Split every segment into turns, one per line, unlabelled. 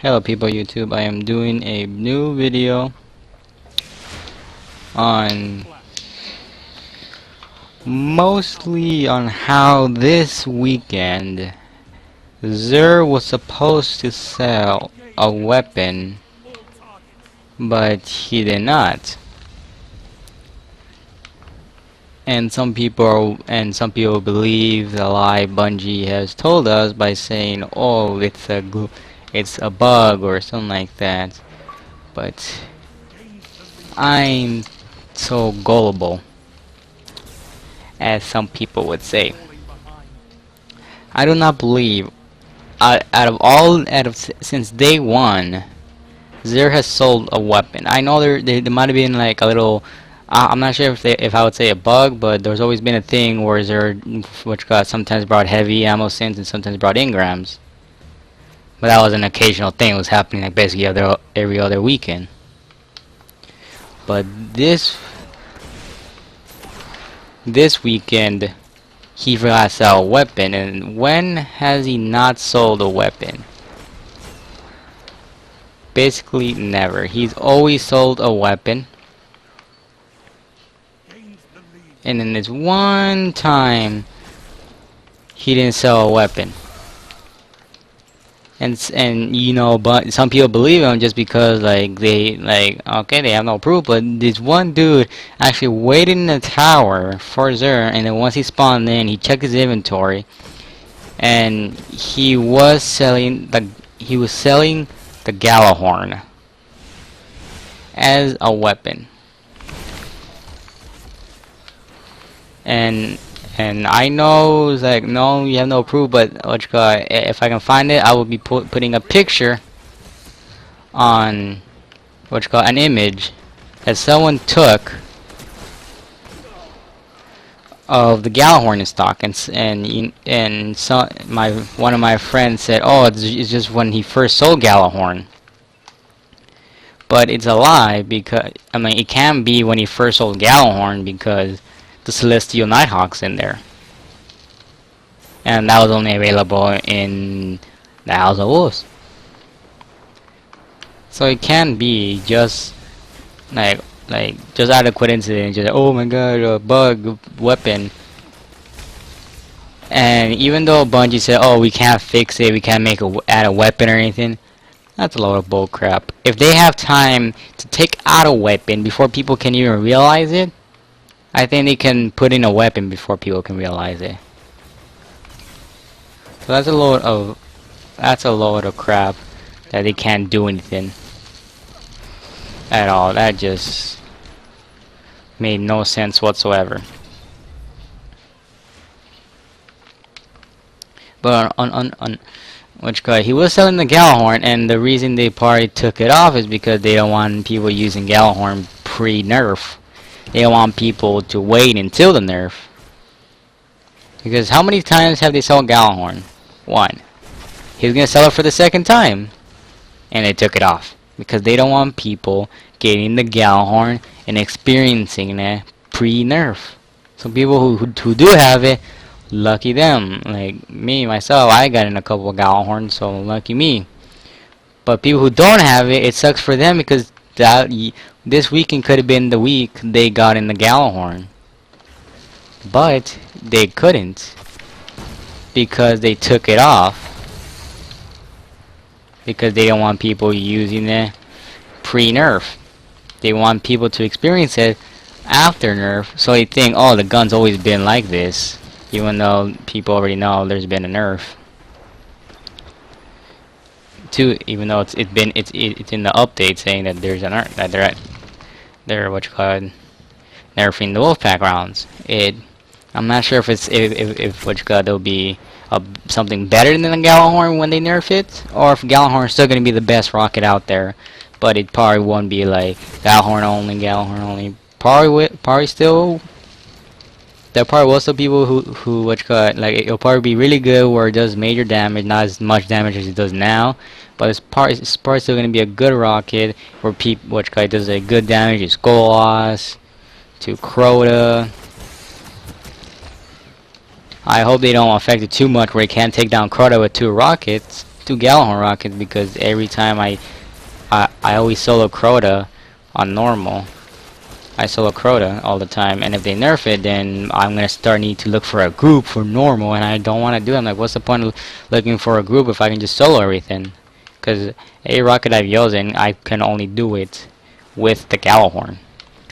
Hello people YouTube, I am doing a new video on mostly on how this weekend Zer was supposed to sell a weapon, but he did not. And some people believe the lie Bungie has told us by saying, "Oh, it's a bug or something like that." But I'm so gullible, as some people would say. I do not believe, since day one, Zer has sold a weapon. I know there might have been like a little. I'm not sure if I would say a bug, but there's always been a thing where Zer, which got sometimes brought heavy ammo synths and sometimes brought engrams. But that was an occasional thing. It was happening like basically every other weekend. But this weekend, he forgot to sell a weapon. And when has he not sold a weapon? Basically never. He's always sold a weapon. And then this one time, he didn't sell a weapon. And you know, but some people believe him just because they have no proof. But this one dude actually waited in the tower for Zer, and then once he spawned in, he checked his inventory, and he was selling the Gjallarhorn as a weapon. And I know it's like, no, you have no proof, but if I can find it, I will be putting a picture on an image that someone took of the Gjallarhorn in stock, and one of my friends said, oh, it's just when he first sold Gjallarhorn. But it's a lie, because I mean it can be when he first sold Gjallarhorn, because the Celestial Nighthawk's in there, and that was only available in the House of Wolves. So it can be just just out of coincidence, just oh my god, a bug weapon. And even though Bungie said, oh, we can't fix it, we can't add a weapon or anything, that's a load of bull crap. If they have time to take out a weapon before people can even realize it, I think they can put in a weapon before people can realize it. So that's a load of crap that they can't do anything at all. That just made no sense whatsoever. But he was selling the Gjallarhorn, and the reason they probably took it off is because they don't want people using Gjallarhorn pre-nerf. They don't want people to wait until the nerf. Because how many times have they sold Gjallarhorn? One. He was gonna sell it for the second time, and they took it off because they don't want people getting the Gjallarhorn and experiencing it pre-nerf. So people who do have it, lucky them. Like me myself, I got in a couple of Gjallarhorns, so lucky me. But people who don't have it, it sucks for them, because this weekend could have been the week they got in the Gjallarhorn. But they couldn't, because they took it off, because they don't want people using it pre-nerf. They want people to experience it after nerf, so they think, oh, the gun's always been like this, even though people already know there's been a nerf. Even though it's in the update saying that there's a nerf, that they're nerfing the Wolfpack rounds. I'm not sure if there'll be something better than the Gjallarhorn when they nerf it, or if Gjallarhorn is still gonna be the best rocket out there. But it probably won't be like Gjallarhorn only. Probably still. There probably will still people who it'll probably be really good where it does major damage, not as much damage as it does now, but it's probably still gonna be a good rocket where does a good damage to Skolas, to Crota. I hope they don't affect it too much where it can't take down Crota with 2 rockets, do Gjallarhorn rockets because every time I always solo Crota on normal. I solo Crota all the time, and if they nerf it, then I'm gonna start need to look for a group for normal, and I don't want to do it. I'm like, what's the point of looking for a group if I can just solo everything? Because a rocket I've using, I can only do it with the Gjallarhorn.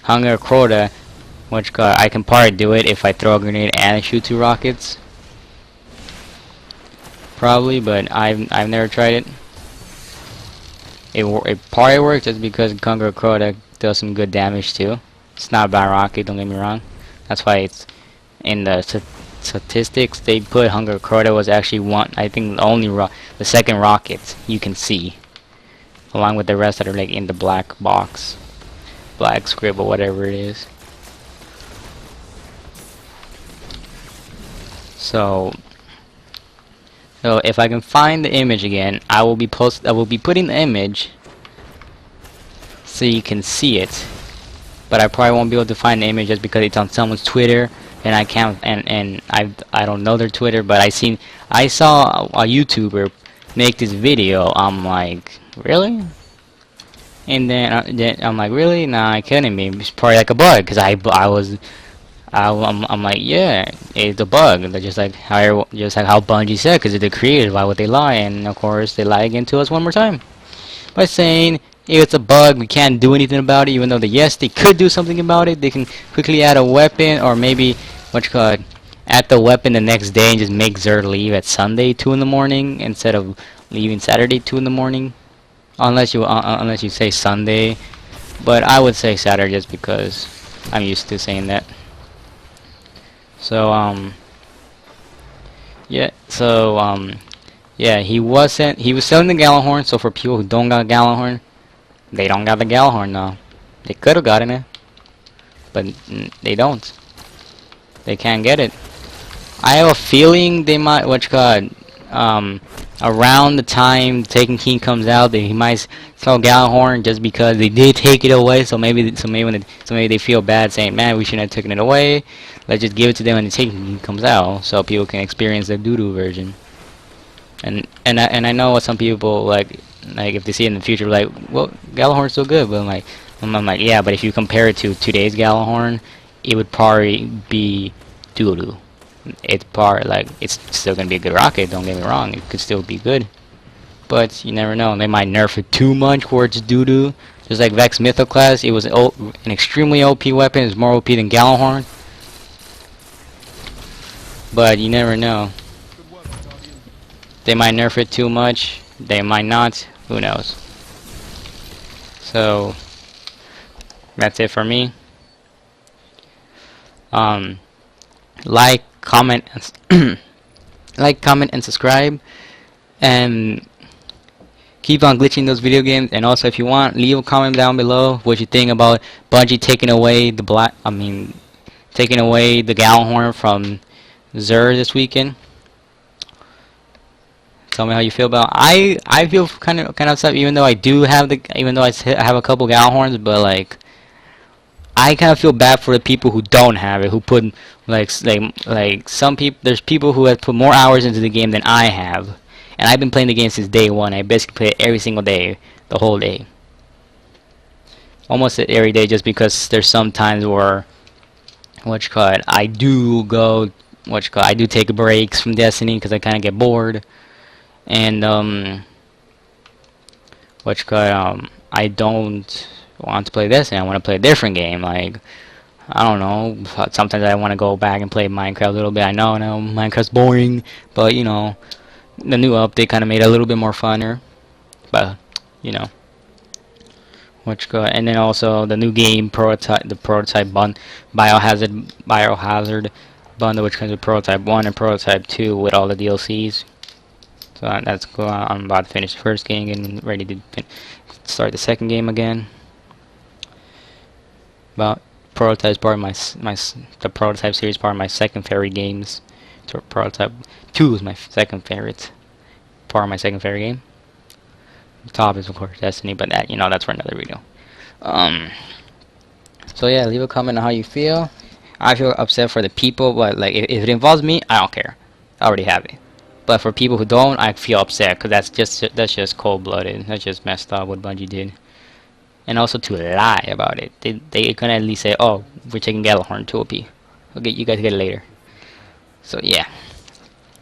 Hunger Crota, which I can probably do it if I throw a grenade and shoot 2 rockets. Probably, but I've never tried it. It probably works just because Hunger Crota does some good damage too. It's not a bad rocket, don't get me wrong. That's why it's in the statistics they put Hunger Crota was actually I think the second rocket you can see, along with the rest that are like in the black box, black scribble, whatever it is. So if I can find the image again, I will be putting the image so you can see it. But I probably won't be able to find the image just because it's on someone's Twitter, and I can't, and I don't know their Twitter. But I saw a YouTuber make this video. I'm like, really? And then I'm like, really? Nah, kidding me. It's probably like a bug, because I'm like, yeah, it's a bug. They're just like how Bungie said, because they're creative. Why would they lie? And of course, they lie again to us one more time by saying if it's a bug, we can't do anything about it. Even though yes, they could do something about it. They can quickly add a weapon, or maybe add the weapon the next day and just make Xur leave at Sunday 2 in the morning instead of leaving Saturday 2 in the morning. Unless you say Sunday, but I would say Saturday just because I'm used to saying that. So yeah, he was selling the Gjallarhorn. So for people who don't got Gjallarhorn, they don't got the Gjallarhorn now. They could have gotten it, but they don't. They can't get it. I have a feeling they might around the time Taken King comes out, he might sell Gjallarhorn just because they did take it away. So maybe they feel bad saying, man, we shouldn't have taken it away. Let's just give it to them when the Taken King comes out, so people can experience the doo-doo version. And I know what some people like if they see it in the future, like, well, Gjallarhorn's still good, but I'm like, yeah, but if you compare it to today's Gjallarhorn, it would probably be doo-doo. It's still gonna be a good rocket. Don't get me wrong, it could still be good, but you never know. They might nerf it too much where it's doo-doo. Just like Vex Mythoclast, it was an extremely OP weapon. It's more OP than Gjallarhorn, but you never know. They might nerf it too much. They might not. Who knows? So that's it for me. Like, comment, and subscribe, and keep on glitching those video games. And also, if you want, leave a comment down below what you think about Bungie taking away the Gjallarhorn from Xur this weekend. Tell me how you feel about it. I feel kind of upset, even though I have a couple Gjallarhorns, but like I kind of feel bad for the people who don't have it, who put like some people. There's people who have put more hours into the game than I have, and I've been playing the game since day one. I basically play it every single day, the whole day, almost every day, just because there's some times where I do take breaks from Destiny because I kind of get bored. And I don't want to play this, and I want to play a different game. Like, I don't know, sometimes I want to go back and play Minecraft a little bit. I know Minecraft's boring, but you know, the new update kind of made it a little bit more funner. But you know, and then also the new game prototype Biohazard bundle, which comes with Prototype 1 and Prototype 2 with all the DLCs. So that's cool. I'm about to finish the first game and ready to start the second game again. But Prototype's part of the Prototype series, part of my second favorite games. So Prototype 2 is my second favorite, part of my second favorite game. The top is of course Destiny, but that's for another video. So yeah, leave a comment on how you feel. I feel upset for the people, but like if it involves me, I don't care. I already have it. But for people who don't, I feel upset because that's just cold-blooded. That's just messed up what Bungie did. And also to lie about it. They can at least say, "Oh, we're taking Gjallarhorn to OP. Okay, you guys get it later." So yeah,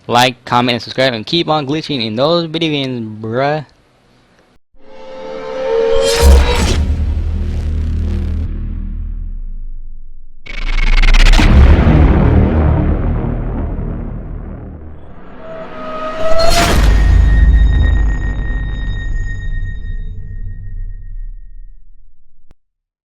like, comment, and subscribe, and keep on glitching in those video games, bruh.